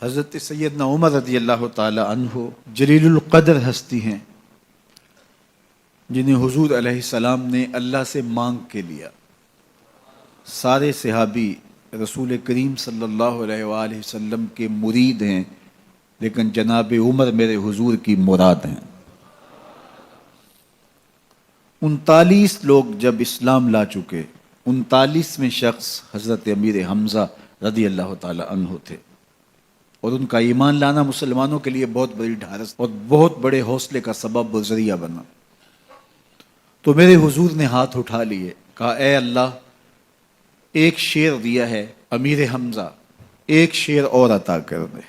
حضرت سیدنا عمر رضی اللہ تعالی عنہ جلیل القدر ہستی ہیں جنہیں حضور علیہ السلام نے اللہ سے مانگ کے لیا۔ سارے صحابی رسول کریم صلی اللہ علیہ وآلہ وسلم کے مرید ہیں، لیکن جناب عمر میرے حضور کی مراد ہیں۔ 39 لوگ جب اسلام لا چکے، 39ویں شخص حضرت امیر حمزہ رضی اللہ تعالی عنہ تھے، اور ان کا ایمان لانا مسلمانوں کے لیے بہت بڑی ڈھارس اور بہت بڑے حوصلے کا سبب و ذریعہ بنا۔ تو میرے حضور نے ہاتھ اٹھا لیے، کہا اے اللہ، ایک شیر دیا ہے امیر حمزہ، ایک شیر اور عطا کر دے،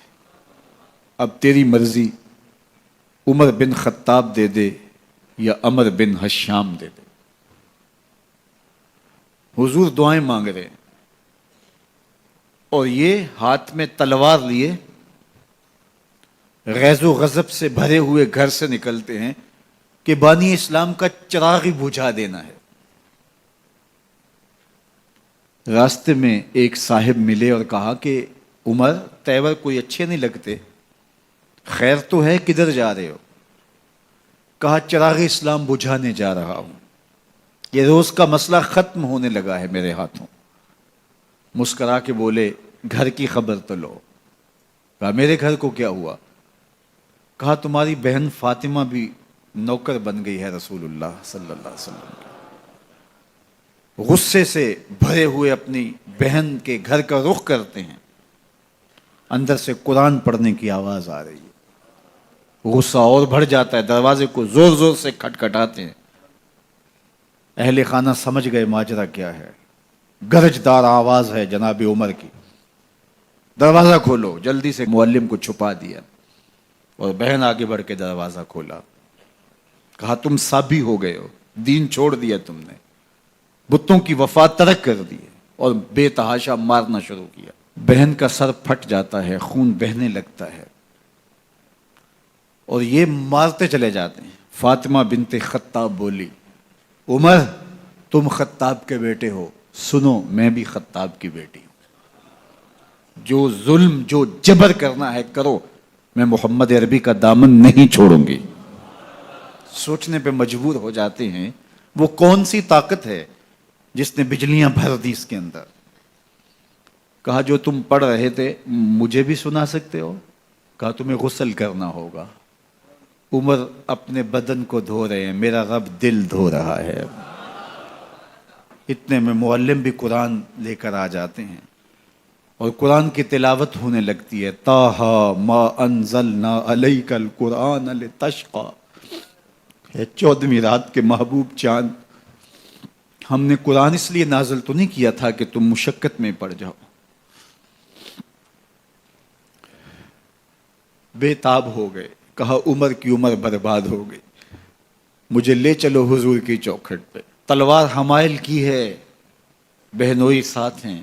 اب تیری مرضی، عمر بن خطاب دے دے یا عمر بن حشام دے دے۔ حضور دعائیں مانگ رہے ہیں، اور یہ ہاتھ میں تلوار لیے غیظ و غضب سے بھرے ہوئے گھر سے نکلتے ہیں کہ بانی اسلام کا چراغ ہی بجھا دینا ہے۔ راستے میں ایک صاحب ملے اور کہا کہ عمر، تیور کوئی اچھے نہیں لگتے، خیر تو ہے، کدھر جا رہے ہو؟ کہا چراغ اسلام بجھانے جا رہا ہوں، یہ روز کا مسئلہ ختم ہونے لگا ہے میرے ہاتھوں۔ مسکرا کے بولے گھر کی خبر تو لو۔ کہا میرے گھر کو کیا ہوا؟ کہا تمہاری بہن فاطمہ بھی نوکر بن گئی ہے رسول اللہ صلی اللہ علیہ وسلم کی۔ غصے سے بھرے ہوئے اپنی بہن کے گھر کا رخ کرتے ہیں، اندر سے قرآن پڑھنے کی آواز آ رہی ہے، غصہ اور بڑھ جاتا ہے، دروازے کو زور زور سے کھٹکھٹاتے ہیں۔ اہل خانہ سمجھ گئے ماجرا کیا ہے، گرجدار آواز ہے جناب عمر کی، دروازہ کھولو۔ جلدی سے معلم کو چھپا دیا اور بہن آگے بڑھ کے دروازہ کھولا۔ کہا تم سابی ہو گئے ہو، دین چھوڑ دیا تم نے، بتوں کی وفا ترک کر دی اور بے تحاشا مارنا شروع کیا۔ بہن کا سر پھٹ جاتا ہے، خون بہنے لگتا ہے، اور یہ مارتے چلے جاتے ہیں۔ فاطمہ بنت خطاب بولی عمر تم خطاب کے بیٹے ہو، سنو میں بھی خطاب کی بیٹی ہوں، جو ظلم جو جبر کرنا ہے کرو، میں محمد عربی کا دامن نہیں چھوڑوں گی۔ سوچنے پہ مجبور ہو جاتے ہیں وہ کون سی طاقت ہے جس نے بجلیاں بھر دی اس کے اندر۔ کہا جو تم پڑھ رہے تھے مجھے بھی سنا سکتے ہو؟ کہا تمہیں غسل کرنا ہوگا۔ عمر اپنے بدن کو دھو رہے ہیں، میرا رب دل دھو رہا ہے۔ اتنے میں معلم بھی قرآن لے کر آ جاتے ہیں اور قرآن کی تلاوت ہونے لگتی ہے۔ طٰہٰ ما انزلنا علیک القرآن لتشقیٰ، 14ویں رات کے محبوب چاند، ہم نے قرآن اس لیے نازل تو نہیں کیا تھا کہ تم مشقت میں پڑ جاؤ۔ بے تاب ہو گئے، کہا عمر کی عمر برباد ہو گئی، مجھے لے چلو حضور کی چوکھٹ پہ۔ تلوار حمائل کی ہے، بہنوئی ساتھ ہیں،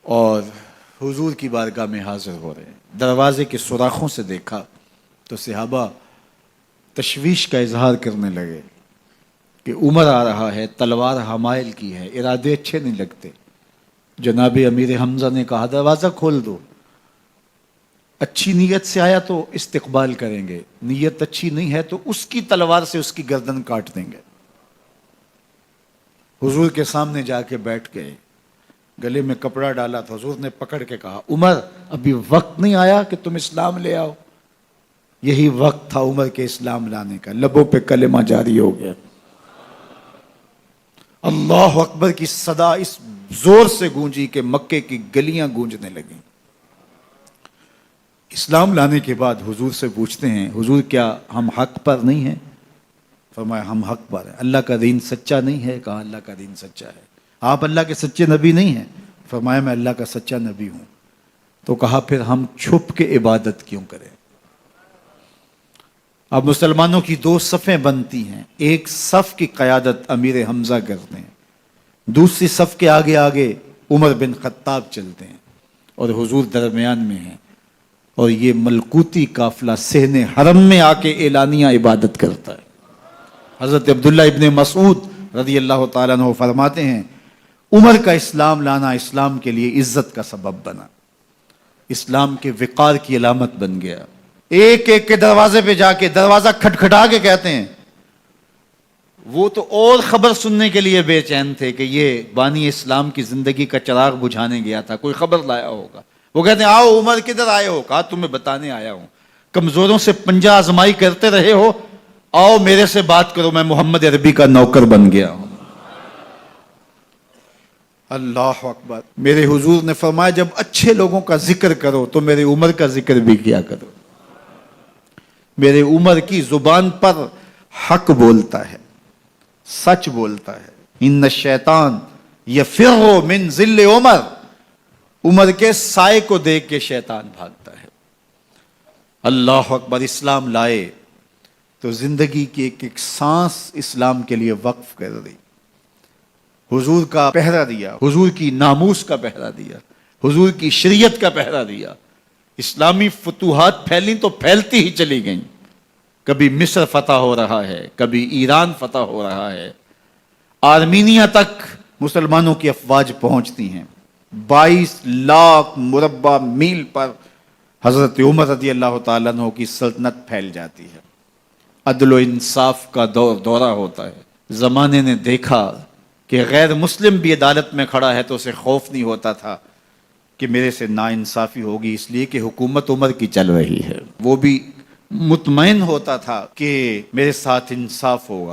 اور حضور کی بارگاہ میں حاضر ہو رہے ہیں۔ دروازے کے سوراخوں سے دیکھا تو صحابہ تشویش کا اظہار کرنے لگے کہ عمر آ رہا ہے، تلوار حمائل کی ہے، ارادے اچھے نہیں لگتے۔ جناب امیر حمزہ نے کہا دروازہ کھول دو، اچھی نیت سے آیا تو استقبال کریں گے، نیت اچھی نہیں ہے تو اس کی تلوار سے اس کی گردن کاٹ دیں گے۔ حضور کے سامنے جا کے بیٹھ گئے، گلے میں کپڑا ڈالا تو حضور نے پکڑ کے کہا عمر ابھی وقت نہیں آیا کہ تم اسلام لے آؤ؟ یہی وقت تھا عمر کے اسلام لانے کا، لبوں پہ کلمہ جاری ہو گیا۔ اللہ اکبر کی صدا اس زور سے گونجی کہ مکے کی گلیاں گونجنے لگیں۔ اسلام لانے کے بعد حضور سے پوچھتے ہیں حضور کیا ہم حق پر نہیں ہیں؟ فرمایا ہم حق پر ہیں۔ اللہ کا دین سچا نہیں ہے؟ کہا اللہ کا دین سچا ہے۔ آپ اللہ کے سچے نبی نہیں ہیں؟ فرمایا میں اللہ کا سچا نبی ہوں۔ تو کہا پھر ہم چھپ کے عبادت کیوں کریں؟ اب مسلمانوں کی 2 صفیں بنتی ہیں، ایک صف کی قیادت امیر حمزہ کرتے ہیں، دوسری صف کے آگے آگے عمر بن خطاب چلتے ہیں، اور حضور درمیان میں ہیں، اور یہ ملکوتی قافلہ صحن حرم میں آ کے اعلانیہ عبادت کرتا ہے۔ حضرت عبداللہ ابن مسعود رضی اللہ تعالیٰ عنہ فرماتے ہیں عمر کا اسلام لانا اسلام کے لیے عزت کا سبب بنا، اسلام کے وقار کی علامت بن گیا۔ ایک ایک کے دروازے پہ جا کے دروازہ کھٹکھٹا کے کہتے ہیں، وہ تو اور خبر سننے کے لیے بے چین تھے کہ یہ بانی اسلام کی زندگی کا چراغ بجھانے گیا تھا، کوئی خبر لایا ہوگا۔ وہ کہتے ہیں آؤ عمر کدھر آئے ہو؟ کہا تمہیں بتانے آیا ہوں، کمزوروں سے پنجہ آزمائی کرتے رہے ہو، آؤ میرے سے بات کرو، میں محمد عربی کا نوکر بن گیا ہوں۔ اللہ اکبر۔ میرے حضور نے فرمایا جب اچھے لوگوں کا ذکر کرو تو میرے عمر کا ذکر بھی کیا کرو۔ میرے عمر کی زبان پر حق بولتا ہے، سچ بولتا ہے۔ ان الشیطان یفر من ظل عمر، عمر کے سائے کو دیکھ کے شیطان بھاگتا ہے۔ اللہ اکبر۔ اسلام لائے تو زندگی کی ایک ایک سانس اسلام کے لیے وقف کر دی، حضور کا پہرا دیا، حضور کی ناموس کا پہرا دیا، حضور کی شریعت کا پہرا دیا۔ اسلامی فتوحات پھیلیں تو پھیلتی ہی چلی گئیں، کبھی مصر فتح ہو رہا ہے، کبھی ایران فتح ہو رہا ہے، آرمینیا تک مسلمانوں کی افواج پہنچتی ہیں۔ 22 لاکھ مربع میل پر حضرت عمر رضی اللہ تعالیٰ عنہ کی سلطنت پھیل جاتی ہے۔ عدل و انصاف کا دورہ ہوتا ہے۔ زمانے نے دیکھا کہ غیر مسلم بھی عدالت میں کھڑا ہے تو اسے خوف نہیں ہوتا تھا کہ میرے سے ناانصافی ہوگی، اس لیے کہ حکومت عمر کی چل رہی ہے۔ وہ بھی مطمئن ہوتا تھا کہ میرے ساتھ انصاف ہوگا۔